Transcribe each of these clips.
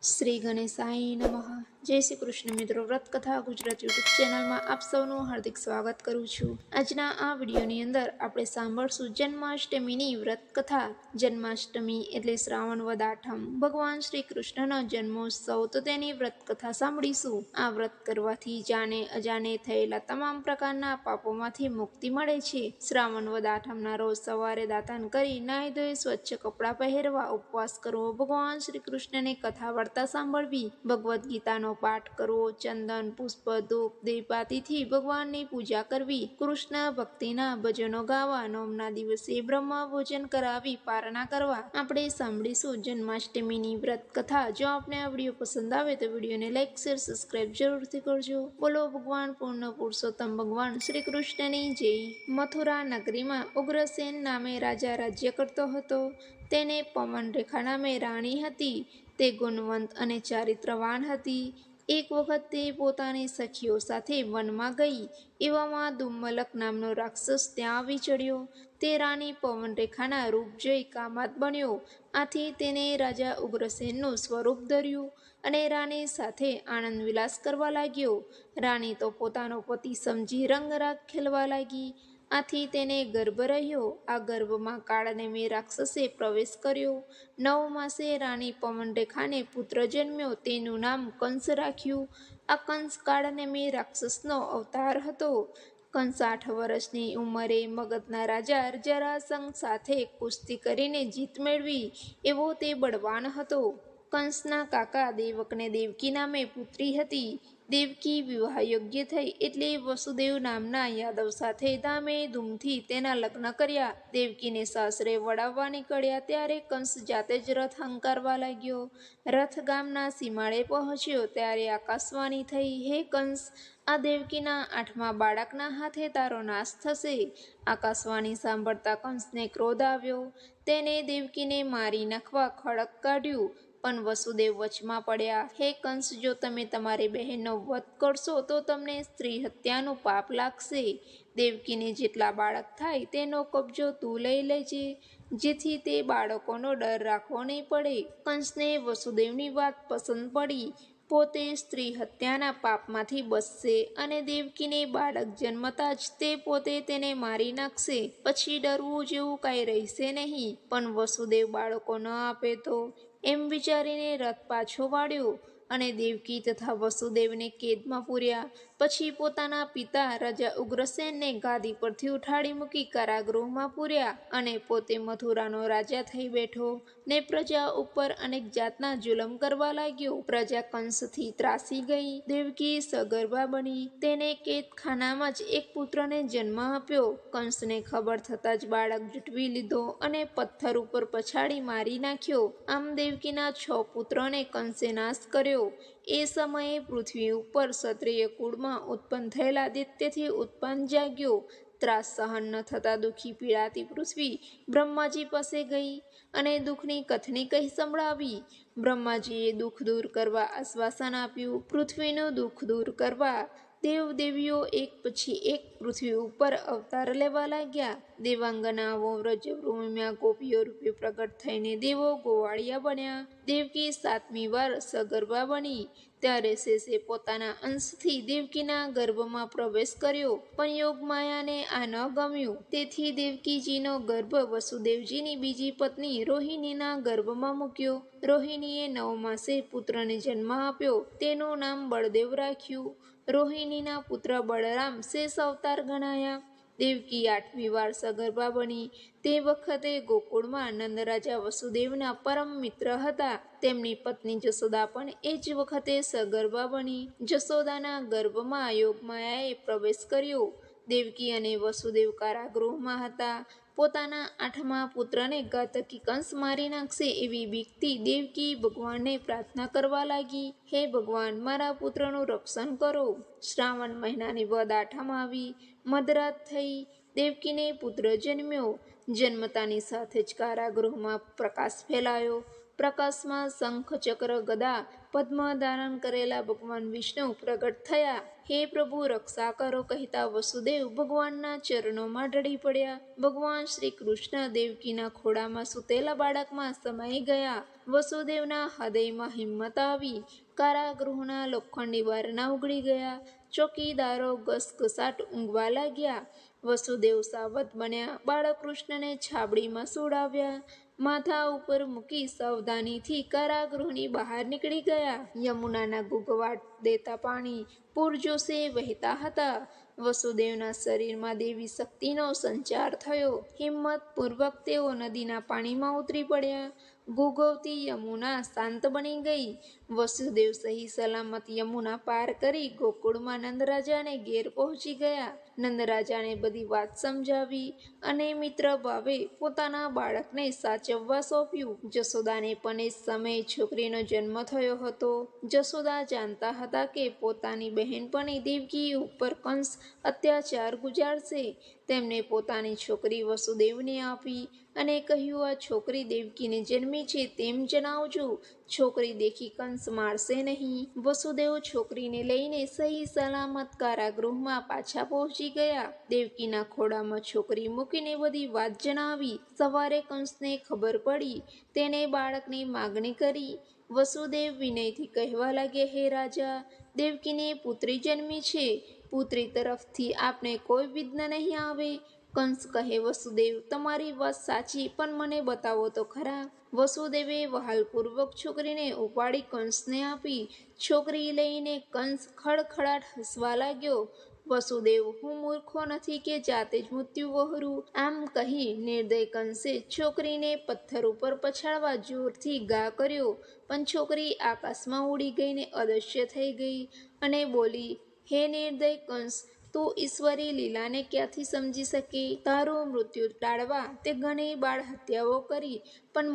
શ્રી ગણેશાય નમઃ. જય શ્રી કૃષ્ણ મિત્રો. વ્રત કથા ગુજરાત યુટ્યુબ ચેનલમાં આપ સૌનું હાર્દિક સ્વાગત કરું છું. આજના આ વિડીયોની અંદર આપણે સાંભળશું જન્માષ્ટમીની વ્રત કથા. જન્માષ્ટમી એટલે શ્રાવણ વદ આઠમ, ભગવાન શ્રી કૃષ્ણનો જન્મોત્સવ. તો તેની વ્રત કથા સાંભળીશું. આ વ્રત કરવાથી જાણે અજાણે થયેલા તમામ પ્રકારના પાપોમાંથી મુક્તિ મળે છે. શ્રાવણ વદ આઠમના રોજ સવારે દાતન કરી નાહી ધોઈ સ્વચ્છ કપડાં પહેરવા, ઉપવાસ કરવો, ભગવાન શ્રી કૃષ્ણની કથા વાર્તા સાંભળવી, ભગવદ્ ગીતાનો પાઠ કરવો, ચંદન પુષ્પ ધૂપ દીપાતીથી ભગવાનની પૂજા કરવી, કૃષ્ણ ભક્તિના ભજનો ગાવા, નોમના દિવસે બ્રહ્મ ભોજન કરાવી પારણા કરવા. આપણે સાંભળીશું જન્માષ્ટમીની વ્રત કથા. જો આપને આ વિડીયો પસંદ આવે તો વિડીયોને લાઈક શેર સબસ્ક્રાઇબ જરૂરથી કરજો. બોલો ભગવાન પૂર્ણ પુરુષોત્તમ ભગવાન શ્રી કૃષ્ણની જય. મથુરા નગરીમાં ઉગ્રસેન નામે રાજા રાજ્ય કરતો હતો. તેને પવનરેખા નામે રાણી હતી. તે ગુણવંત અને ચારિત્રવાન હતી. એક વખત તે પોતાની સખીઓ સાથે વનમાં ગઈ. એવામાં દુમ્મલક નામનો રાક્ષસ ત્યાં આવી ચડ્યો. તે રાણી પવનરેખાના રૂપ જોઈ કામાત બન્યો. આથી તેને રાજા ઉગ્રસેનનું સ્વરૂપ ધર્યું અને રાણી સાથે આનંદ વિલાસ કરવા લાગ્યો. રાણી તો પોતાનો પતિ સમજી રંગરાગ ખેલવા લાગી. આથી તેને ગર્ભ રહ્યો. આ ગર્ભમાં કાળનેમી રાક્ષસે પ્રવેશ કર્યો. 9 માસે રાણી પવનરેખાને પુત્ર જન્મ્યો. તેનું નામ કંસ રાખ્યું. આ કંસ કાળનેમી રાક્ષસનો અવતાર હતો. કંસ 8 વર્ષની ઉંમરે મગધના રાજા જરાસંઘ સાથે કુસ્તી કરીને જીત મેળવી એવો તે બળવાન હતો. કંસના કાકા દેવકને દેવકી નામે પુત્રી હતી. દેવકી વિવાહ યોગ્ય થઈ એટલે વસુદેવ નામના યાદવ સાથે ધામે ધૂમથી તેના લગ્ન કર્યા. દેવકીને સાસરે વળાવવા નીકળ્યા ત્યારે કંસ જાતે જ રથ હંકારવા લાગ્યો. રથ ગામના સીમાડે પહોંચ્યો ત્યારે આકાશવાણી થઈ, હે કંસ, આ દેવકીના 8મા બાળકના હાથે તારો નાશ થશે. આકાશવાણી સાંભળતા કંસને ક્રોધ આવ્યો. તેને દેવકીને મારી નાખવા ખડક કાઢ્યું. પણ વસુદેવ વચમાં પડ્યા. હે કંસ, જો તમે તમારી બહેનનો વધ કરશો તો તમને સ્ત્રી હત્યાનું પાપ લાગશે. દેવકીને જેટલા બાળક થાય તેનો કબજો તું લઈ લેજે, જેથી તે બાળકોનો ડર રાખવો નહીં પડે. કંસને વસુદેવની વાત પસંદ પડી. પોતે સ્ત્રી હત્યાના પાપમાંથી બચશે અને દેવકીને બાળક જન્મતા જ તે પોતે તેને મારી નાખશે. પછી ડરવું જેવું કાંઈ રહેશે નહીં. પણ વસુદેવ બાળકો ન આપે તો? એમ વિચારીને રથ પાછો વાળ્યો અને દેવકી તથા વસુદેવને કેદમાં પૂર્યા. પછી પોતાના પિતા રાજા ઉગ્રસેનને ગાદી પરથી ઉઠાડી મૂકી કારાગૃહમાં પૂર્યા અને પોતે મથુરાનો રાજા થઈ બેઠો ને પ્રજા ઉપર અનેક જાતના જુલમ કરવા લાગ્યો. પ્રજા કંસથી ત્રાસી ગઈ. દેવકી સગર્ભા બની. તેને કેદખાનામાં જ એક પુત્રને જન્મ આપ્યો. કંસને ખબર થતાં જ બાળક જુટવી લીધો અને પથ્થર ઉપર પછાડી મારી નાખ્યો. આમ દેવકીના 6 પુત્રોને કંસે નાશ કર્યો. એ સમયે પૃથ્વી ઉપર ક્ષત્રિય કુળમાં ઉત્પન્ન થયેલા દૈત્યથી ઉત્પાન જાગ્યો. ત્રાસ સહન ન થતાં દુઃખી પીડાતી પૃથ્વી બ્રહ્માજી પાસે ગઈ અને દુઃખની કથની કહી સંભળાવી. બ્રહ્માજીએ દુઃખ દૂર કરવા આશ્વાસન આપ્યું. પૃથ્વીનું દુઃખ દૂર કરવા દેવદેવીઓ એક પછી એક પૃથ્વી ઉપર અવતાર લેવા લાગ્યા. દેવાંગનાઓ વ્રજભૂમિમાં ગોપીઓ રૂપે પ્રગટ થઈને દેવો ગોવાળિયા બન્યા. દેવકી 7મી વાર સગર્ભા બની ત્યારે શેષે પોતાના અંશથી દેવકીના ગર્ભમાં પ્રવેશ કર્યો. પણ યોગમાયાને આ ન ગમ્યું. તેથી દેવકીજીનો ગર્ભ વસુદેવજીની બીજી પત્ની રોહિણીના ગર્ભમાં મૂક્યો. રોહિણીએ 9 માસે પુત્રને જન્મ આપ્યો. તેનું નામ બળદેવ રાખ્યું. રોહિણીના પુત્ર બળરામ શેષ અવતાર ગણાયા. દેવકી 8મી વાર સગર્ભા બની. તે વખતે ગોકુળમાં નંદરાજા વસુદેવના પરમ મિત્ર હતા. તેમની પત્ની જશોદા પણ એ જ વખતે સગર્ભા બની. જશોદાના ગર્ભમાં યોગમાયાએ પ્રવેશ કર્યો. દેવકી અને વસુદેવ કારાગૃહમાં હતા. પોતાના 8મા પુત્રને ઘાતકી કંસ મારી નાખશે એવી બીકથી દેવકી ભગવાનને પ્રાર્થના કરવા લાગી, હે ભગવાન, મારા પુત્રનું રક્ષણ કરો. શ્રાવણ મહિનાની વદ આઠમ આવી. મધરાત થઈ. દેવકીને પુત્ર જન્મ્યો. જન્મતાની સાથે જ કારાગૃહમાં પ્રકાશ ફેલાયો. પ્રકાશમાં શંખ ચક્ર ગદા પદ્મ ધારણ કરેલા ભગવાન વિષ્ણુ પ્રગટ થયા. હે પ્રભુ, રક્ષા કરો કહેતા વસુદેવ ભગવાનના ચરણોમાં ઢળી પડ્યા. ભગવાન શ્રી કૃષ્ણ દેવકીના ખોળામાં સૂતેલા બાળકમાં સમાઈ ગયા. વસુદેવના હૃદયમાં હિંમત આવી. કારાગૃહના લોખંડી બારણા ઉઘડી ગયા. ચોકીદારો ઘસઘસાટ ઊંઘવા લાગ્યા. વસુદેવ સાવધ બન્યા. બાળકૃષ્ણને છાબડીમાં સુવડાવ્યા. માથા ઉપર મૂકી સાવધાનીથી કારાગૃહની બહાર નીકળી ગયા. યમુનાના ઘૂઘવાટ દેતા પાણી પૂરજોશે વહેતા હતા. વસુદેવના શરીરમાં દેવી શક્તિનો સંચાર થયો. હિંમતપૂર્વક તેઓ નદીના પાણીમાં ઉતરી પડ્યા. ઘૂઘવતી યમુના શાંત બની ગઈ. વસુદેવ સહી સલામત યમુના પાર કરી ગોકુળમાં નંદરાજાને ઘેર પહોંચી ગયા. નંદરાજાને બધી વાત સમજાવી અને મિત્ર ભાવે પોતાના બાળકને સાચવવા સોંપ્યું. જશોદાને પણ એ સમયે છોકરીનો જન્મ થયો હતો. જશોદા જાણતા હતા કે પોતાની બહેનપણી દેવકી ઉપર કંસ અત્યાચાર ગુજારશે. તેમણે પોતાની છોકરી વસુદેવને આપી અને કહ્યું, આ છોકરી દેવકીને જન્મી છે તેમ જણાવજો. છોકરી દેખી કંસ મારશે નહીં. વસુદેવ છોકરીને લઈને સહી સલામત કારાગૃહમાં પાછા પહોંચી ગયા. દેવકીના ખોળામાં છોકરી મૂકીને બધી વાત જણાવી. સવારે કંસને ખબર પડી. તેને બાળકની માગણી કરી. વસુદેવ વિનયથી કહેવા લાગ્યા, હે રાજા, દેવકીને પુત્રી જન્મી છે. પુત્રી તરફથી આપને કોઈ વિઘ્ન નહીં આવે. કંસ કહે, વસુદેવ, તમારી વાત સાચી, પણ મને બતાવો તો ખરા. વસુદેવે વહાલપૂર્વક છોકરીને ઉપાડી કંસને આપી. છોકરી લઈને કંસ ખડખડાટ હસવા લાગ્યો. વસુદેવ, હું મૂર્ખો નથી કે જાતે જ મૃત્યુ વહોરું. આમ કહી નિર્દય કંસે છોકરીને પથ્થર ઉપર પછાડવા જોરથી ઘા કર્યો. પણ છોકરી આકાશમાં ઉડી ગઈને અદૃશ્ય થઈ ગઈ અને બોલી, હે નિર્દય કંસ, તું ઈશ્વરી લીલાને ક્યાંથી સમજી શકે? તારું મૃત્યુ ટાળવા તે ઘણી બાળ હત્યાઓ કરી, પણ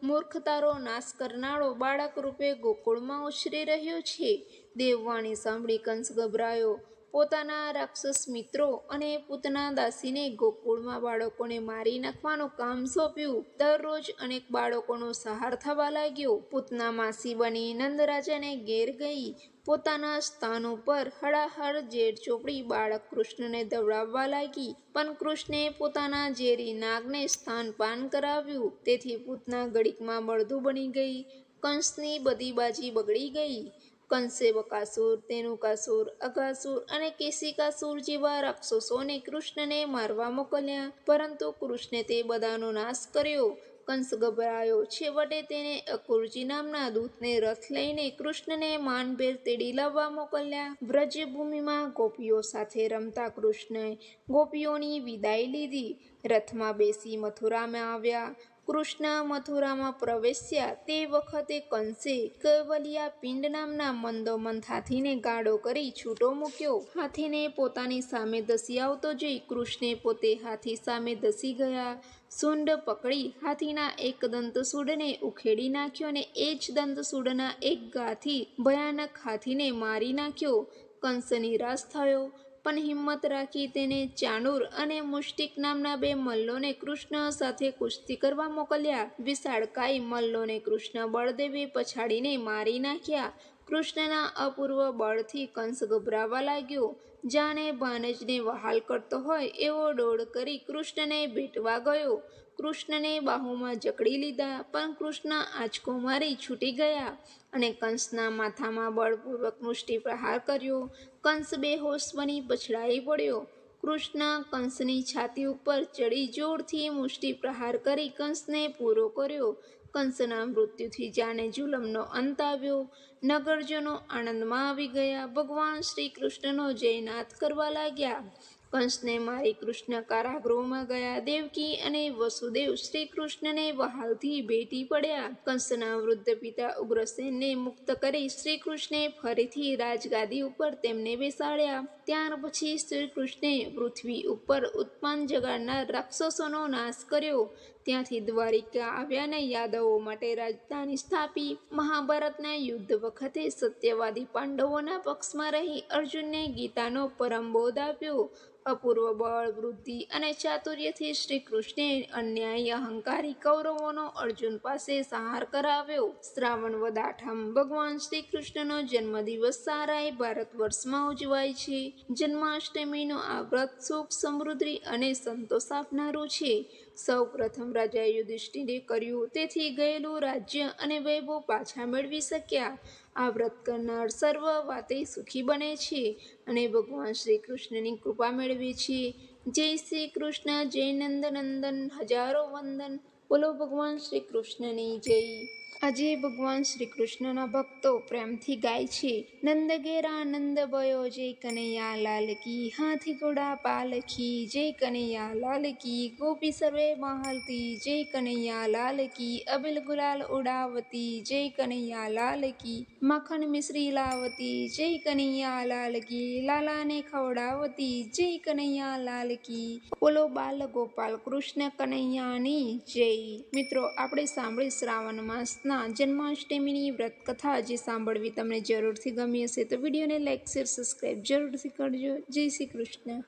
મૂર્ખ તારો નાશ કરનારો બાળક રૂપે ગોકુળમાં ઉછરી રહ્યો છે. દેવવાણી સાંભળી કંસ ગભરાયો. પોતાના રાક્ષસ મિત્રો અને પૂતના દાસીને ગોકુળમાં બાળકોને મારી નાખવાનું કામ સોંપ્યું. દરરોજ અનેક બાળકોનો સહાર થવા લાગ્યો. પૂતના માસી બની નંદરાજાને ઘેર ગઈ. પોતાના સ્થાન ઉપર હળાહળ ઝેર ચોપડી બાળક કૃષ્ણને દવડાવવા લાગી. પણ કૃષ્ણે પોતાના ઝેરી નાગને સ્તનપાન કરાવ્યું. તેથી પૂતના ઘડીકમાં બળદુ બની ગઈ. કંસની બધી બાજી બગડી ગઈ. કંસે બકાસુર, તેનુકાસુર, અઘાસુર અને કેશિકાસુર જેવા રાક્ષસોને કૃષ્ણને મારવા મોકલ્યા, પરંતુ કૃષ્ણે તે બધાનો નાશ કર્યો. કંસ ગભરાયો. છેવટે તેણે અકુરજી નામના દૂતને રથ લઈને કૃષ્ણને માનભેર તેડી લાવવા મોકલ્યા. વ્રજભૂમિમાં ગોપીઓ સાથે રમતા કૃષ્ણએ ગોપીઓની વિદાય લીધી. રથમાં બેસી મથુરામાં આવ્યા. કૃષ્ણ મથુરામાં પ્રવેશ્યા તે વખતે કંસે કૈવલ્યા પિંડ નામના મંદોમંથ હાથીને ગાળો કરી છૂટો મૂક્યો. હાથીને પોતાની સામે ધસી આવતો જોઈ કૃષ્ણે પોતે હાથી સામે ધસી ગયા. સૂંઢ પકડી હાથીના એક દંતસૂળને ઉખેડી નાખ્યો અને એ જ દંતસૂળના એક ઘાથી ભયાનક હાથીને મારી નાખ્યો. કંસ નિરાશ થયો, પણ હિંમત રાખી તેને ચાણૂર અને મુષ્ટિક નામના બે મલ્લોને કૃષ્ણ સાથે કુસ્તી કરવા મોકલ્યા. વિશાળકાય મલ્લોને કૃષ્ણ બળદેવે પછાડીને મારી નાખ્યા. કૃષ્ણના અપૂર્વ બળથી કંસ ગભરાવા લાગ્યો. જાણે ભાનજને વહાલ કરતો હોય એવો દોડ કરી કૃષ્ણને ભેટવા ગયો. કૃષ્ણને બાહુમાં જકડી લીધા, પણ કૃષ્ણ આંચકો મારી છૂટી ગયા અને કંસના માથામાં બળપૂર્વક મુષ્ટિ પ્રહાર કર્યો. કંસ બેહોશ બની પછડાઈ પડ્યો. કૃષ્ણ કંસની છાતી ઉપર ચડી જોરથી મુષ્ટિ પ્રહાર કરી કંસને પૂરો કર્યો. કંસના મૃત્યુથી જાણે જુલમનો અંત આવ્યો. નગરજનો આનંદમાં આવી ગયા. ભગવાન શ્રી કૃષ્ણનો જયનાદ કરવા લાગ્યા. કંસને મારી કૃષ્ણ કારાગૃહમાં ગયા. દેવકી અને વસુદેવ શ્રી કૃષ્ણને વહાલથી ભેટી પડ્યા. કંસના વૃદ્ધ પિતા ઉગ્રસેનને મુક્ત કરી શ્રી કૃષ્ણે ફરીથી રાજગાદી ઉપર તેમને બેસાડ્યા. ત્યાર પછી શ્રી કૃષ્ણે પૃથ્વી ઉપર ઉત્પાન જગાડનાર રાક્ષસોનો નાશ કર્યો. ત્યાંથી દ્વારિકા આવ્યા અને યાદવો માટે રાજધાની સ્થાપી. મહાભારતના યુદ્ધ વખતે સત્યવાદી પાંડવોના પક્ષમાં રહી અર્જુનને ગીતાનો પરમ બોધ આપ્યો. અપૂર્વ બળ, વૃદ્ધિ અને ચાતુર્યથી શ્રી કૃષ્ણે અન્યાયી અહંકારી કૌરવોનો અર્જુન પાસે સંહાર કરાવ્યો. શ્રાવણ વદ આઠમ ભગવાન શ્રી કૃષ્ણનો જન્મદિવસ સારાએ ભારત વર્ષમાં ઉજવાય છે. જન્માષ્ટમીનું આ વ્રત સુખ, સમૃદ્ધિ અને સંતોષ આપનારું છે. સૌ પ્રથમ રાજા યુધિષ્ઠિરે કર્યું, તેથી ગયેલું રાજ્ય અને વૈભવ પાછા મેળવી શક્યા. આ વ્રત કરનાર સર્વ વાતે સુખી બને છે અને ભગવાન શ્રી કૃષ્ણની કૃપા મેળવે છે. જય શ્રી કૃષ્ણ, જય નંદનંદન, હજારો વંદન. બોલો ભગવાન શ્રી કૃષ્ણની જય. આજે ભગવાન શ્રી કૃષ્ણના ભક્તો પ્રેમથી ગાય છે. નંદ ઘેરા નંદ ભયો, જય કનૈયા લાલ કી. હાથી ઘોડા પાલખી, જય કનૈયા લાલ કી. ગોપી સર્વે મહાલતી, જય કનૈયા લાલ કી. અબિલ ગુલાલ ઉડાવતી, જય કનૈયા લાલ કી. માખણ મિશ્રી લાવતી, જય કનૈયા લાલ કી. લાલાને ખવડાવતી, જય કનૈયા લાલ કી. બોલો બાલ ગોપાલ કૃષ્ણ કનૈયાની જય. મિત્રો, આપણે સાંભળી શ્રાવણ માસના જન્માષ્ટમીની વ્રત કથા. જે સાંભળવી તમને જરૂરથી ગમી હશે તો વિડીયોને લાઈક, શેર, સબસ્ક્રાઈબ જરૂરથી કરજો. જય શ્રી કૃષ્ણ.